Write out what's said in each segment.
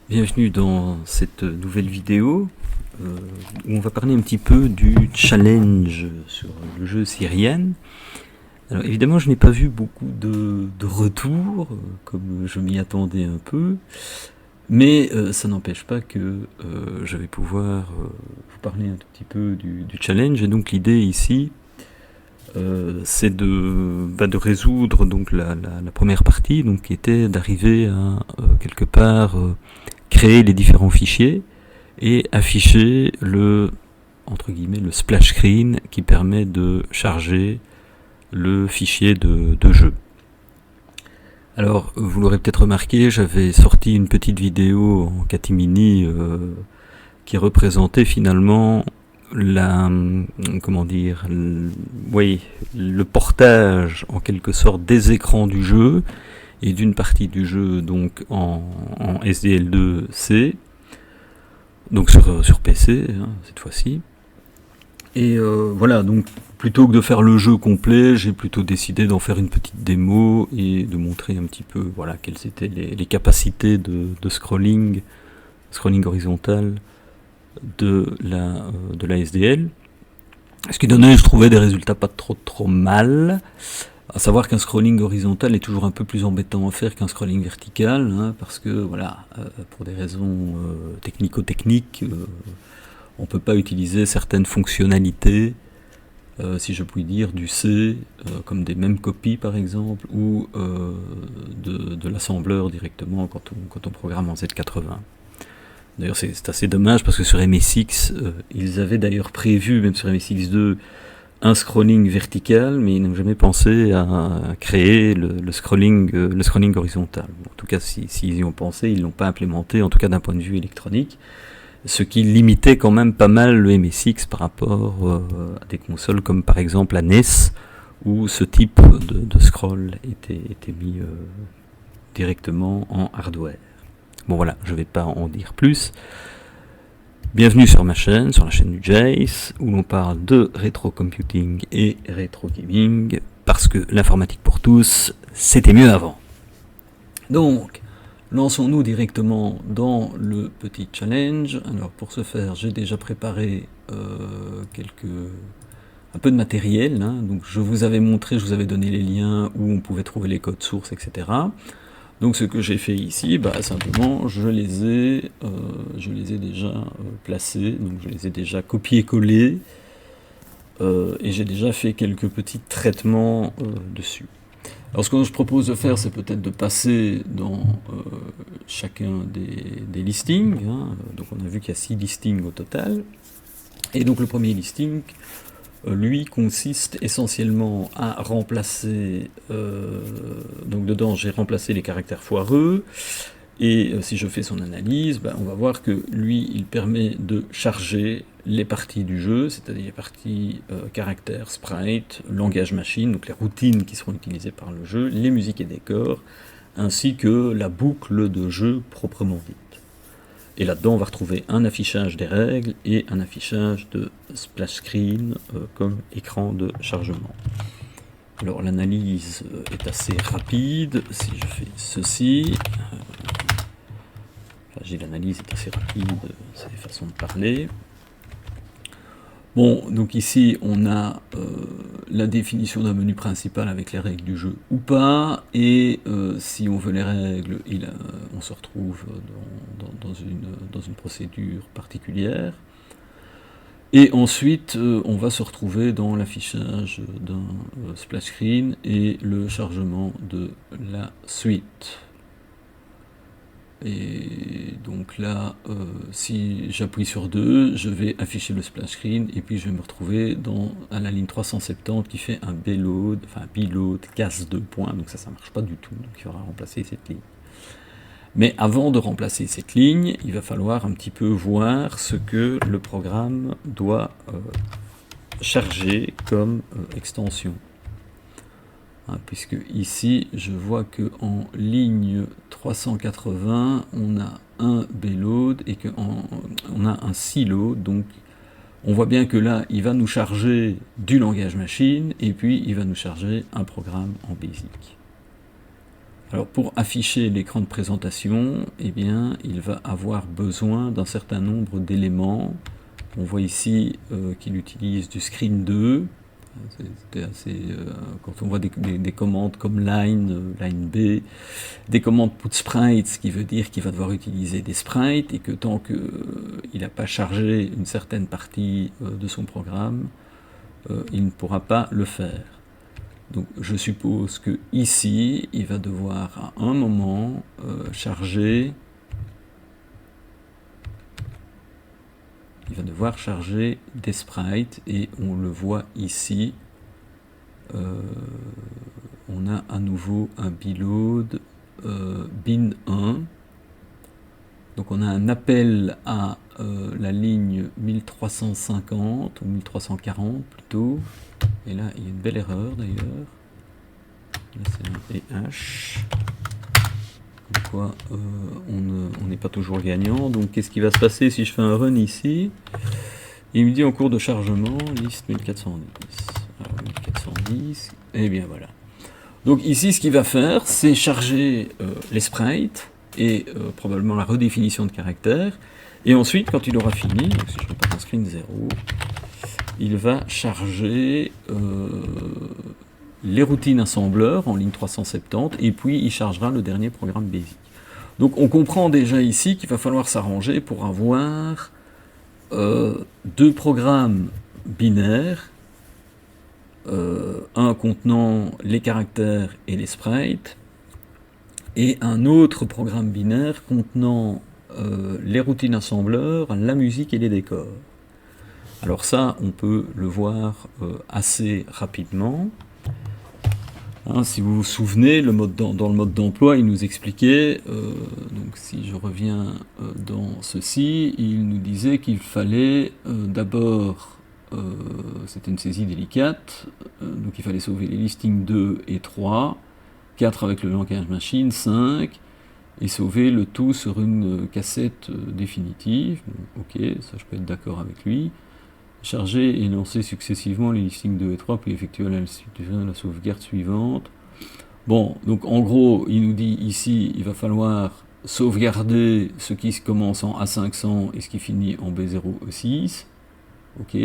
Bienvenue dans cette nouvelle vidéo où on va parler un petit peu du challenge sur le jeu Syrienne. Alors évidemment je n'ai pas vu beaucoup de retours comme je m'y attendais un peu, mais ça n'empêche pas que je vais pouvoir vous parler un tout petit peu du challenge. Et donc l'idée ici c'est de résoudre donc la première partie, donc, qui était d'arriver à quelque part créer les différents fichiers et afficher le, entre guillemets, le splash screen qui permet de charger le fichier de jeu. Alors, vous l'aurez peut-être remarqué, j'avais sorti une petite vidéo en catimini qui représentait finalement le portage en quelque sorte des écrans du jeu et d'une partie du jeu donc en SDL2C, donc sur PC cette fois-ci. Et voilà, donc plutôt que de faire le jeu complet, j'ai plutôt décidé d'en faire une petite démo et de montrer un petit peu voilà, quelles étaient les capacités de scrolling horizontal de la SDL. Ce qui donnait, je trouvais, des résultats pas trop mal. À savoir qu'un scrolling horizontal est toujours un peu plus embêtant à faire qu'un scrolling vertical, parce que, voilà, pour des raisons technico-techniques, on peut pas utiliser certaines fonctionnalités, si je puis dire, du C, comme des mêmes copies par exemple, ou de l'assembleur directement quand on programme en Z80. D'ailleurs c'est assez dommage parce que sur MSX, ils avaient d'ailleurs prévu, même sur MSX2, un scrolling vertical, mais ils n'ont jamais pensé à créer le scrolling horizontal. En tout cas, s'ils y ont pensé, ils ne l'ont pas implémenté, en tout cas d'un point de vue électronique, ce qui limitait quand même pas mal le MSX par rapport à des consoles comme par exemple la NES, où ce type de scroll était mis directement en hardware. Bon voilà, je ne vais pas en dire plus. Bienvenue sur ma chaîne, sur la chaîne du Jace, où l'on parle de rétro computing et rétro gaming, parce que l'informatique pour tous, c'était mieux avant. Donc, lançons-nous directement dans le petit challenge. Alors pour ce faire, j'ai déjà préparé un peu de matériel, donc je vous avais montré, je vous avais donné les liens où on pouvait trouver les codes sources, etc. Donc ce que j'ai fait ici, simplement je les ai déjà placés, donc je les ai déjà copiés-collés, et j'ai déjà fait quelques petits traitements dessus. Alors ce que je propose de faire, c'est peut-être de passer dans chacun des listings, donc on a vu qu'il y a 6 listings au total, et donc le premier listing, lui consiste essentiellement à remplacer, donc dedans j'ai remplacé les caractères foireux, et si je fais son analyse, on va voir que lui il permet de charger les parties du jeu, c'est-à-dire les parties caractères, sprite, langage machine, donc les routines qui seront utilisées par le jeu, les musiques et décors, ainsi que la boucle de jeu proprement dite. Et là-dedans, on va retrouver un affichage des règles et un affichage de splash screen comme écran de chargement. Alors l'analyse est assez rapide. Si je fais ceci, j'ai l'analyse est assez rapide, c'est des façons de parler. Bon, donc ici on a la définition d'un menu principal avec les règles du jeu ou pas, et si on veut les règles, on se retrouve dans une procédure particulière. Et ensuite, on va se retrouver dans l'affichage d'un splash screen et le chargement de la suite. Et donc là, si j'appuie sur 2, je vais afficher le splash screen, et puis je vais me retrouver à la ligne 370 qui fait un bload, enfin un bload casse 2 points, donc ça marche pas du tout, donc il faudra remplacer cette ligne. Mais avant de remplacer cette ligne, il va falloir un petit peu voir ce que le programme doit charger comme extension. Puisque ici, je vois qu'en ligne 380, on a un bload et qu'on a un siload, donc on voit bien que là, il va nous charger du langage machine, et puis il va nous charger un programme en BASIC. Alors pour afficher l'écran de présentation, eh bien, il va avoir besoin d'un certain nombre d'éléments. On voit ici qu'il utilise du screen 2. C'était assez, quand on voit des commandes comme line B, des commandes put sprite, ce qui veut dire qu'il va devoir utiliser des sprites et que tant qu'il n'a pas chargé une certaine partie de son programme, il ne pourra pas le faire. Donc je suppose que ici, il va devoir à un moment charger. Il va devoir charger des sprites et on le voit ici. On a à nouveau un biload bin 1. Donc on a un appel à la ligne 1350 ou 1340 plutôt. Et là il y a une belle erreur d'ailleurs. Là c'est un EH. Comme quoi on n'est pas toujours gagnant. Donc qu'est-ce qui va se passer si je fais un run ici? Il me dit en cours de chargement, liste 1410. Alors 1410, et bien voilà. Donc ici ce qu'il va faire, c'est charger les sprites et probablement la redéfinition de caractère. Et ensuite, quand il aura fini, donc si je repars en screen 0, il va charger les routines assembleurs en ligne 370 et puis il chargera le dernier programme BASIC. Donc on comprend déjà ici qu'il va falloir s'arranger pour avoir deux programmes binaires, un contenant les caractères et les sprites, et un autre programme binaire contenant les routines assembleurs, la musique et les décors. Alors ça, on peut le voir assez rapidement. Hein, si vous vous souvenez, dans le mode d'emploi, il nous expliquait, donc si je reviens dans ceci, il nous disait qu'il fallait d'abord, c'était une saisie délicate, donc il fallait sauver les listings 2 et 3, 4 avec le langage machine, 5, et sauver le tout sur une cassette définitive. Bon, ok, ça je peux être d'accord avec lui. Charger et lancer successivement les listings 2 et 3, puis effectuer la sauvegarde suivante. Bon, donc en gros, il nous dit ici, il va falloir sauvegarder ce qui commence en A500 et ce qui finit en B0E6. Ok,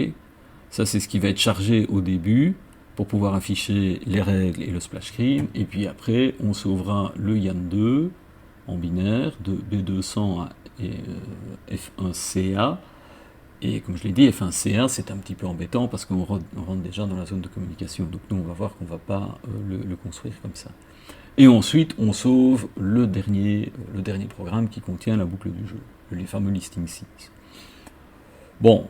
ça c'est ce qui va être chargé au début pour pouvoir afficher les règles et le splash screen. Et puis après, on sauvera le YAN2 en binaire de B200 à F1CA. Et comme je l'ai dit, F1CA, c'est un petit peu embêtant parce qu'on rentre déjà dans la zone de communication. Donc nous, on va voir qu'on ne va pas le construire comme ça. Et ensuite, on sauve le dernier programme qui contient la boucle du jeu, les fameux listing 6. Bon,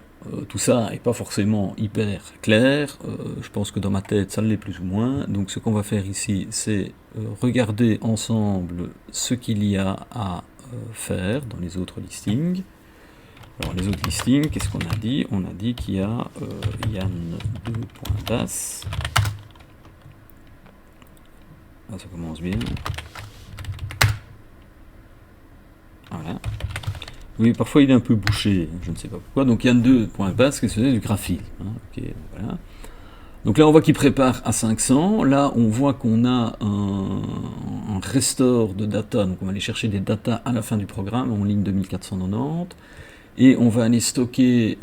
tout ça n'est pas forcément hyper clair. Je pense que dans ma tête, ça l'est plus ou moins. Donc ce qu'on va faire ici, c'est regarder ensemble ce qu'il y a à faire dans les autres listings. Alors les autres listings, qu'est-ce qu'on a dit? On a dit qu'il y a Yann2.bas. Ah, ça commence bien. Voilà. Oui, parfois il est un peu bouché, je ne sais pas pourquoi. Donc Yann2.bas, qu'est-ce que c'est? Du graphisme. Hein, ok, voilà. Donc là on voit qu'il prépare à 500. Là on voit qu'on a un restore de data. Donc on va aller chercher des data à la fin du programme en ligne 2490. Et on va aller stocker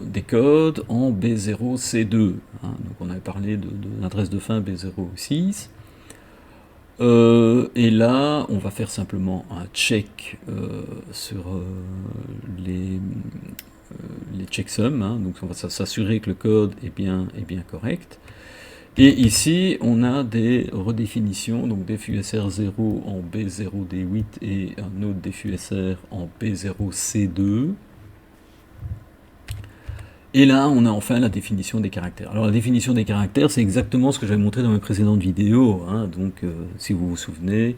des codes en B0C2. Hein, donc on avait parlé de l'adresse de fin B06. Et là, on va faire simplement un check sur les checksums. Hein, donc on va s'assurer que le code est bien correct. Et ici, on a des redéfinitions, donc DFUSR 0 en B0D8 et un autre DFUSR en B0C2. Et là, on a enfin la définition des caractères. Alors la définition des caractères, c'est exactement ce que j'avais montré dans mes précédentes vidéos. Hein. Donc, si vous vous souvenez,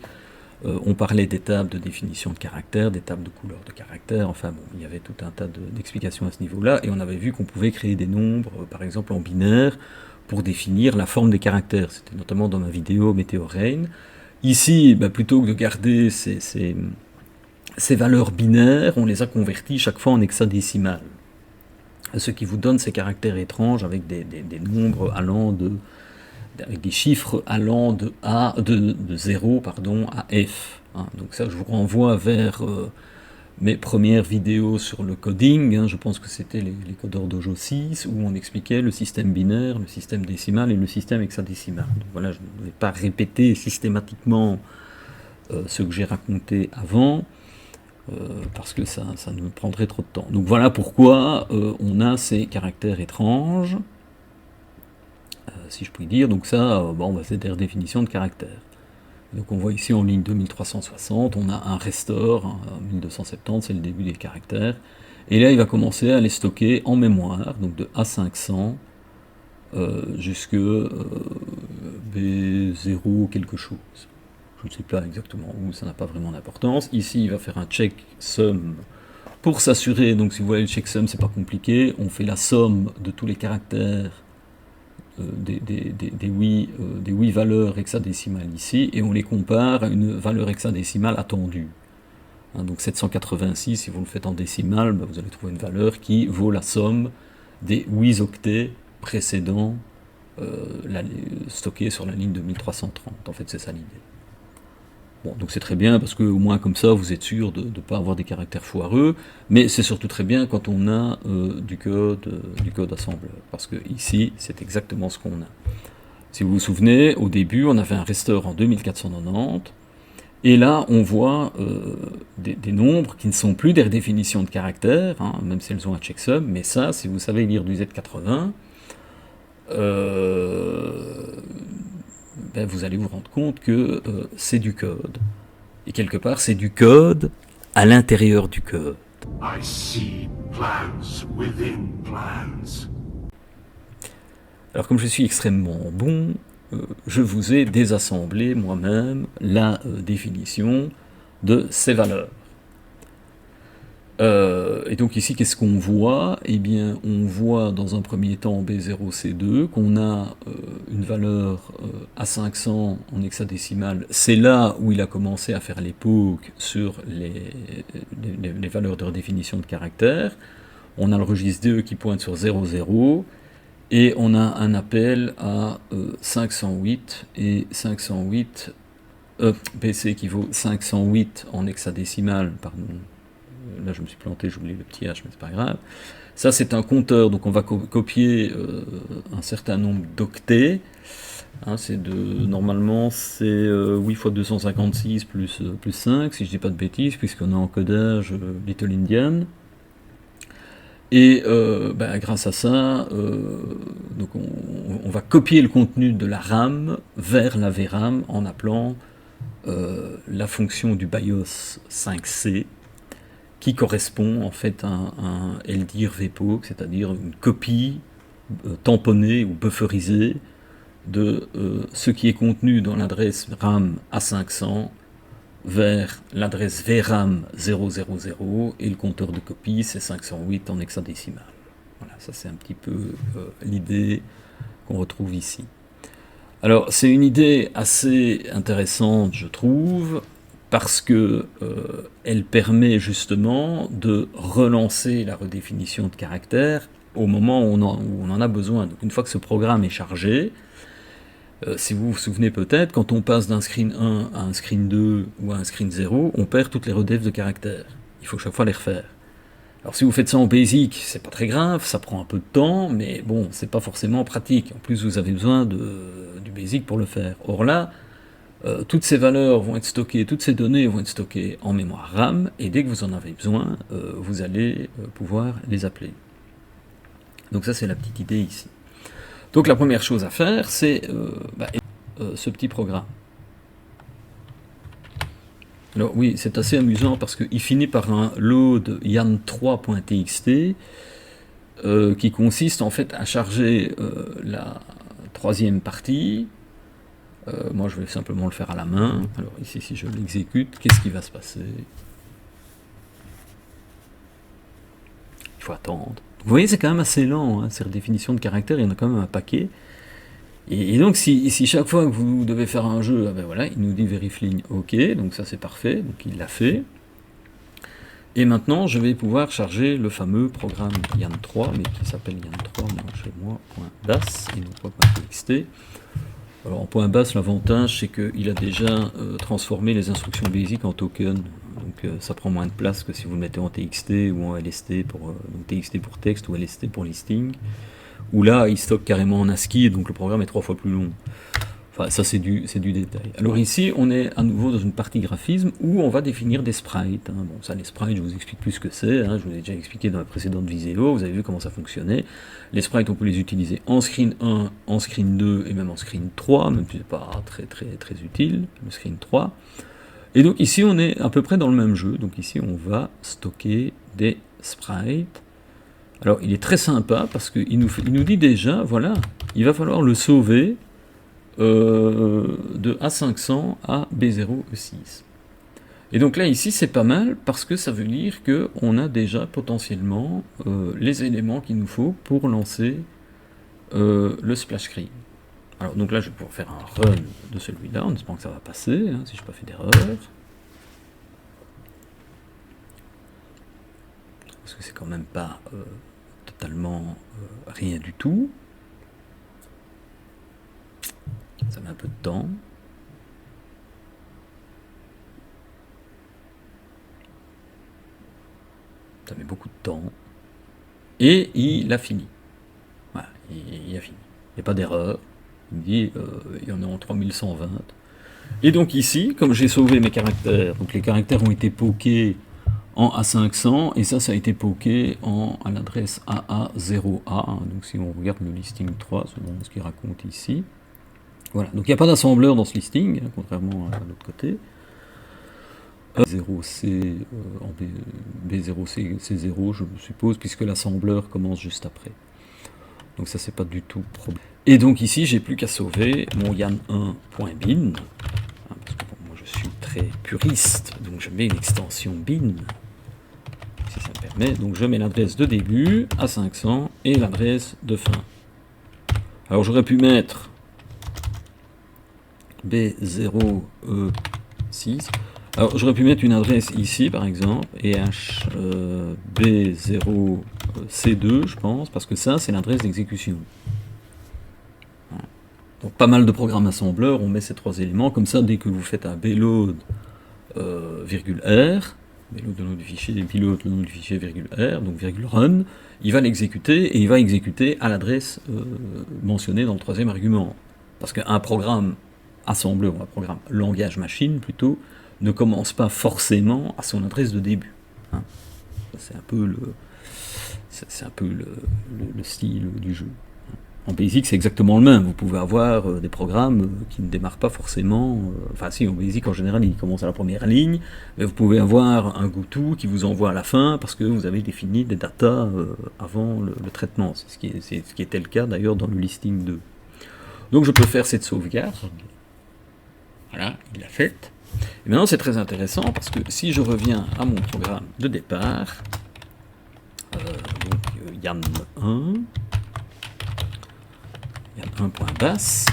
on parlait des tables de définition de caractères, des tables de couleurs de caractères, enfin bon, il y avait tout un tas d'explications à ce niveau-là, et on avait vu qu'on pouvait créer des nombres, par exemple en binaire, pour définir la forme des caractères. C'était notamment dans ma vidéo Météorain. Ici, plutôt que de garder ces valeurs binaires, on les a converties chaque fois en hexadécimal. Ce qui vous donne ces caractères étranges avec des nombres allant de avec des chiffres allant de 0 à F. Hein. Donc ça, je vous renvoie vers mes premières vidéos sur le coding, hein. Je pense que c'était les codeurs Dojo 6, où on expliquait le système binaire, le système décimal et le système hexadécimal. Donc voilà, je ne vais pas répéter systématiquement ce que j'ai raconté avant, parce que ça nous prendrait trop de temps. Donc voilà pourquoi on a ces caractères étranges, si je puis dire. Donc ça, c'est des redéfinitions de caractères. Donc on voit ici en ligne 2360, on a un restore, 1270, c'est le début des caractères. Et là, il va commencer à les stocker en mémoire, donc de A500 jusque B0 quelque chose. Je ne sais pas exactement où, ça n'a pas vraiment d'importance. Ici, il va faire un checksum pour s'assurer, donc si vous voyez le checksum, c'est pas compliqué, on fait la somme de tous les caractères des 8 valeurs hexadécimales ici, et on les compare à une valeur hexadécimale attendue. Hein, donc 786, si vous le faites en décimale, vous allez trouver une valeur qui vaut la somme des 8 octets précédents stockés sur la ligne de 1330. En fait, c'est ça l'idée. Bon, donc c'est très bien, parce que au moins comme ça, vous êtes sûr de ne pas avoir des caractères foireux, mais c'est surtout très bien quand on a du code assembleur, parce que ici, c'est exactement ce qu'on a. Si vous vous souvenez, au début, on avait un restore en 2490, et là, on voit des nombres qui ne sont plus des redéfinitions de caractères, hein, même si elles ont un checksum, mais ça, si vous savez lire du Z80, vous allez vous rendre compte que c'est du code. Et quelque part, c'est du code à l'intérieur du code. I see plans within plans. Alors comme je suis extrêmement bon, je vous ai désassemblé moi-même la définition de ces valeurs. Et donc ici, qu'est-ce qu'on voit? Eh bien, on voit dans un premier temps B0C2 qu'on a une valeur A500 en hexadécimal. C'est là où il a commencé à faire l'époque sur les valeurs de redéfinition de caractères. On a le registre 2 qui pointe sur 00, et on a un appel à 508, et 508, BC qui vaut 508 en hexadécimal, pardon. Là je me suis planté, j'ai oublié le petit h, mais c'est pas grave. Ça c'est un compteur, donc on va copier un certain nombre d'octets. Hein, normalement c'est 8 x 256 plus 5, si je dis pas de bêtises, puisqu'on a encodage Little Indian. Et grâce à ça, donc on va copier le contenu de la RAM vers la VRAM en appelant la fonction du BIOS 5C, qui correspond en fait à un LDIR VPOC, c'est-à-dire une copie tamponnée ou bufferisée de ce qui est contenu dans l'adresse RAM A500 vers l'adresse VRAM 000, et le compteur de copie c'est 508 en hexadécimal. Voilà, ça c'est un petit peu l'idée qu'on retrouve ici. Alors c'est une idée assez intéressante, je trouve, parce que elle permet justement de relancer la redéfinition de caractères au moment où on en a besoin. Donc une fois que ce programme est chargé, si vous vous souvenez peut-être, quand on passe d'un screen 1 à un screen 2 ou à un screen 0, on perd toutes les redefs de caractères. Il faut chaque fois les refaire. Alors si vous faites ça en BASIC, c'est pas très grave, ça prend un peu de temps, mais bon, c'est pas forcément pratique. En plus, vous avez besoin du BASIC pour le faire. Or là, toutes ces valeurs vont être stockées, toutes ces données vont être stockées en mémoire RAM, et dès que vous en avez besoin, vous allez pouvoir les appeler. Donc ça, c'est la petite idée ici. Donc la première chose à faire, c'est ce petit programme. Alors oui, c'est assez amusant parce qu'il finit par un load yan3.txt qui consiste en fait à charger la troisième partie. Moi je vais simplement le faire à la main. Alors ici, si je l'exécute, qu'est-ce qui va se passer? Il faut attendre. Vous voyez, c'est quand même assez lent, hein, ces redéfinitions de caractères, il y en a quand même un paquet. Et donc, si chaque fois que vous devez faire un jeu, voilà, il nous dit verifligne OK, donc ça c'est parfait, donc il l'a fait. Et maintenant, je vais pouvoir charger le fameux programme Yan3, mais qui s'appelle Yan3 chez moi, .das, et non pas .txt. Alors en point basse, l'avantage c'est qu'il a déjà transformé les instructions BASIC en token. Donc ça prend moins de place que si vous le mettez en TXT ou en LST pour donc TXT pour texte ou LST pour listing. Où là il stocke carrément en ASCII et donc le programme est 3 fois plus long. Enfin, ça c'est du détail. Alors ici, on est à nouveau dans une partie graphisme où on va définir des sprites. Hein. Bon, ça, les sprites, je vous explique plus ce que c'est. Hein. Je vous ai déjà expliqué dans la précédente vidéo. Vous avez vu comment ça fonctionnait. Les sprites, on peut les utiliser en screen 1, en screen 2 et même en screen 3, même si c'est pas très utile, le screen 3. Et donc ici, on est à peu près dans le même jeu. Donc ici, on va stocker des sprites. Alors, il est très sympa parce qu'il nous dit déjà, voilà, il va falloir le sauver de A500 à B0E6. Et donc là, ici, c'est pas mal, parce que ça veut dire qu'on a déjà potentiellement les éléments qu'il nous faut pour lancer le splash screen. Alors donc là, je vais pouvoir faire un run de celui-là, en espérant que ça va passer, hein, si je n'ai pas fait d'erreur. Parce que c'est quand même pas totalement rien du tout. Ça met un peu de temps. Ça met beaucoup de temps. Et il a fini. Voilà, il a fini. Il n'y a pas d'erreur. Il me dit, il y en a en 3120. Et donc ici, comme j'ai sauvé mes caractères, donc les caractères ont été pokés en A500, et ça a été poké à l'adresse AA0A. Donc si on regarde le listing 3, selon ce qu'il raconte ici. Voilà, donc il n'y a pas d'assembleur dans ce listing, hein, contrairement à l'autre côté. B0C en B0C C0, je suppose, puisque l'assembleur commence juste après. Donc ça, c'est pas du tout problème. Et donc ici, j'ai plus qu'à sauver mon yan1.bin, hein, parce que bon, moi je suis très puriste, donc je mets une extension bin, si ça me permet. Donc je mets l'adresse de début à 500 et l'adresse de fin. Alors j'aurais pu mettre B0E6. Alors j'aurais pu mettre une adresse ici par exemple, et B0C2 je pense, parce que ça c'est l'adresse d'exécution. Voilà. Donc pas mal de programmes assembleurs, on met ces trois éléments, comme ça dès que vous faites un bload virgule R, bload le nom du fichier, et pilote le nom du fichier virgule R, donc virgule run, il va l'exécuter, et il va exécuter à l'adresse mentionnée dans le troisième argument. Parce qu'un programme assembleur, ou un programme langage machine plutôt, ne commence pas forcément à son adresse de début. Hein. C'est un peu le style du jeu. En BASIC, c'est exactement le même. Vous pouvez avoir des programmes qui ne démarrent pas forcément... enfin si, en BASIC, en général, ils commencent à la première ligne, mais vous pouvez avoir un GoTo qui vous envoie à la fin parce que vous avez défini des datas avant le traitement. C'est ce qui était le cas d'ailleurs dans le listing 2. Donc je peux faire cette sauvegarde. Voilà, il l'a faite. Et maintenant c'est très intéressant parce que si je reviens à mon programme de départ, donc yan1, yan1.bas,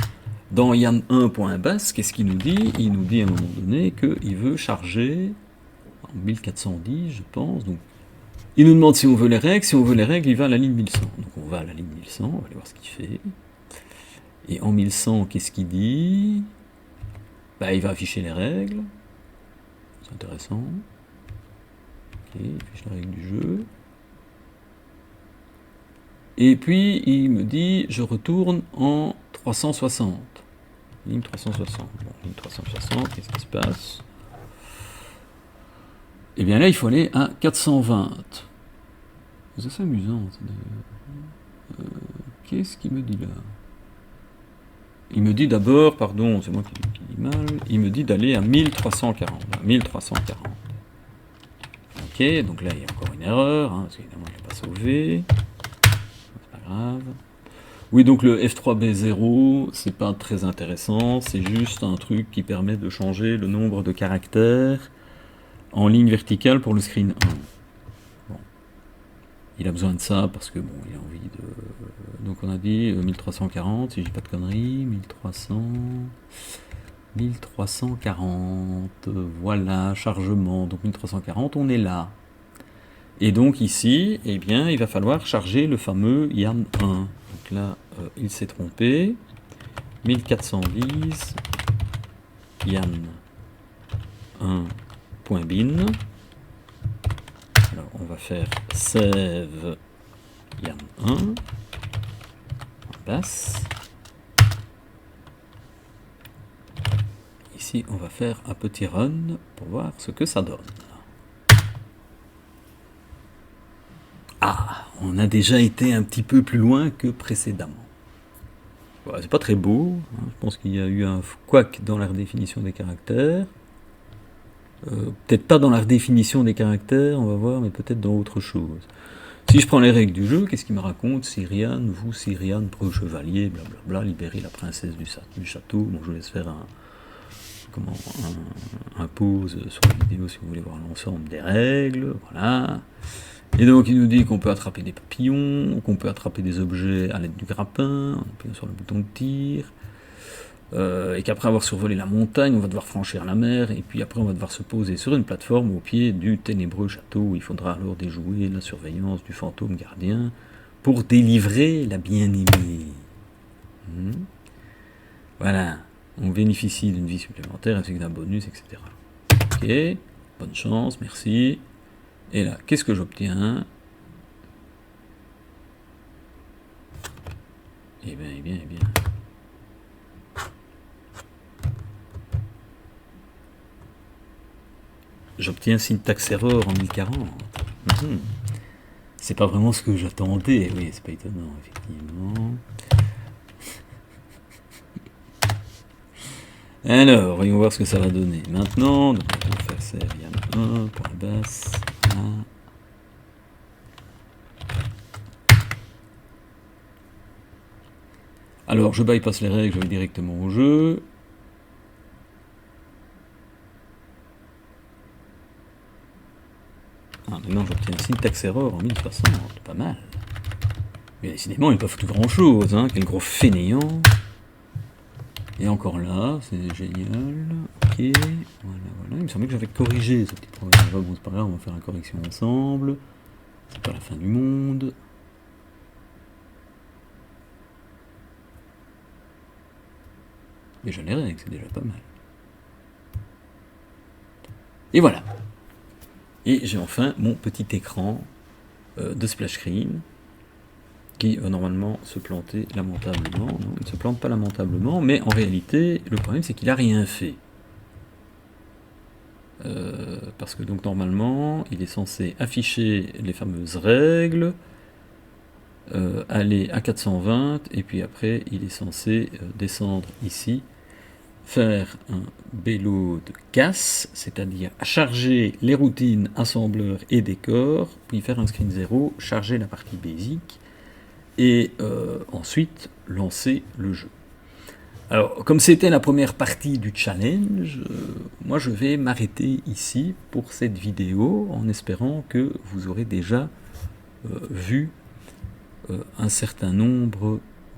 dans yan1.bas, qu'est-ce qu'il nous dit? Il nous dit à un moment donné qu'il veut charger en 1410, je pense. Donc, il nous demande si on veut les règles. Si on veut les règles, il va à la ligne 1100. Donc on va à la ligne 1100, on va aller voir ce qu'il fait. Et en 1100, qu'est-ce qu'il dit? Bah, il va afficher les règles. C'est intéressant. Ok, il affiche les règles du jeu. Et puis, il me dit, je retourne en 360. Ligne 360. Bon, ligne 360, qu'est-ce qui se passe? Et bien là, il faut aller à 420. C'est assez amusant. Qu'est-ce qu'il me dit là? Il me dit d'abord, pardon, c'est moi qui dis mal, il me dit d'aller à 1340. 1340. Ok, donc là il y a encore une erreur, hein, parce qu'évidemment je ne l'ai pas sauvé. C'est pas grave. Oui, donc le F3B0, c'est pas très intéressant, c'est juste un truc qui permet de changer le nombre de caractères en ligne verticale pour le screen 1. Bon. Il a besoin de ça parce que bon, il a envie de... Donc on a dit 1340, si je dis pas de conneries, 1340, voilà, chargement, donc 1340, on est là. Et donc ici, eh bien, il va falloir charger le fameux YAN1. Donc là, il s'est trompé, 1410 yan1.bin. Alors on va faire save yan1 basse. Ici on va faire un petit run pour voir ce que ça donne. Ah, on a déjà été un petit peu plus loin que précédemment. Voilà, c'est pas très beau, hein. Je pense qu'il y a eu un couac dans la redéfinition des caractères. Peut-être pas dans la redéfinition des caractères, on va voir, mais peut-être dans autre chose. Si je prends les règles du jeu, qu'est-ce qu'il me raconte? Syriane, vous, Syriane, preux chevalier, blablabla, libérer la princesse du château. Bon, je vous laisse faire un pause sur la vidéo si vous voulez voir l'ensemble des règles, voilà. Et donc il nous dit qu'on peut attraper des papillons, qu'on peut attraper des objets à l'aide du grappin, en appuyant sur le bouton de tir, et qu'après avoir survolé la montagne, on va devoir franchir la mer, et puis après on va devoir se poser sur une plateforme au pied du ténébreux château, où il faudra alors déjouer la surveillance du fantôme gardien pour délivrer la bien-aimée. Voilà, on bénéficie d'une vie supplémentaire ainsi que d'un bonus, etc. Ok, bonne chance, merci. Et là, qu'est-ce que j'obtiens? Eh bien, eh bien, eh bien. J'obtiens syntax error en 1040. C'est pas vraiment ce que j'attendais. Oui, c'est pas étonnant, effectivement. Alors, voyons voir ce que ça va donner. Maintenant, donc on va faire save yan1 pour la basse. Alors, je bypasse les règles, je vais directement au jeu. Maintenant, j'obtiens syntax error en 1060, pas mal. Mais décidément, ils ne peuvent pas foutre grand-chose, hein. Quel gros fainéant. Et encore là, c'est génial. Ok, voilà, voilà. Il me semblait que j'avais corrigé ce petit problème. Bon, c'est pas grave, on va faire la correction ensemble. C'est pas la fin du monde. Déjà les règles, c'est déjà pas mal. Et voilà. Et j'ai enfin mon petit écran de splash screen qui va normalement se planter lamentablement. Non, il ne se plante pas lamentablement, mais en réalité, le problème c'est qu'il n'a rien fait. Parce que donc normalement, il est censé afficher les fameuses règles, aller à 420, et puis après, il est censé descendre ici, faire un Bload casse, c'est-à-dire charger les routines assembleur et décor, puis faire un screen 0, charger la partie basic, et ensuite lancer le jeu. Alors, comme c'était la première partie du challenge, moi je vais m'arrêter ici pour cette vidéo, en espérant que vous aurez déjà vu un certain nombre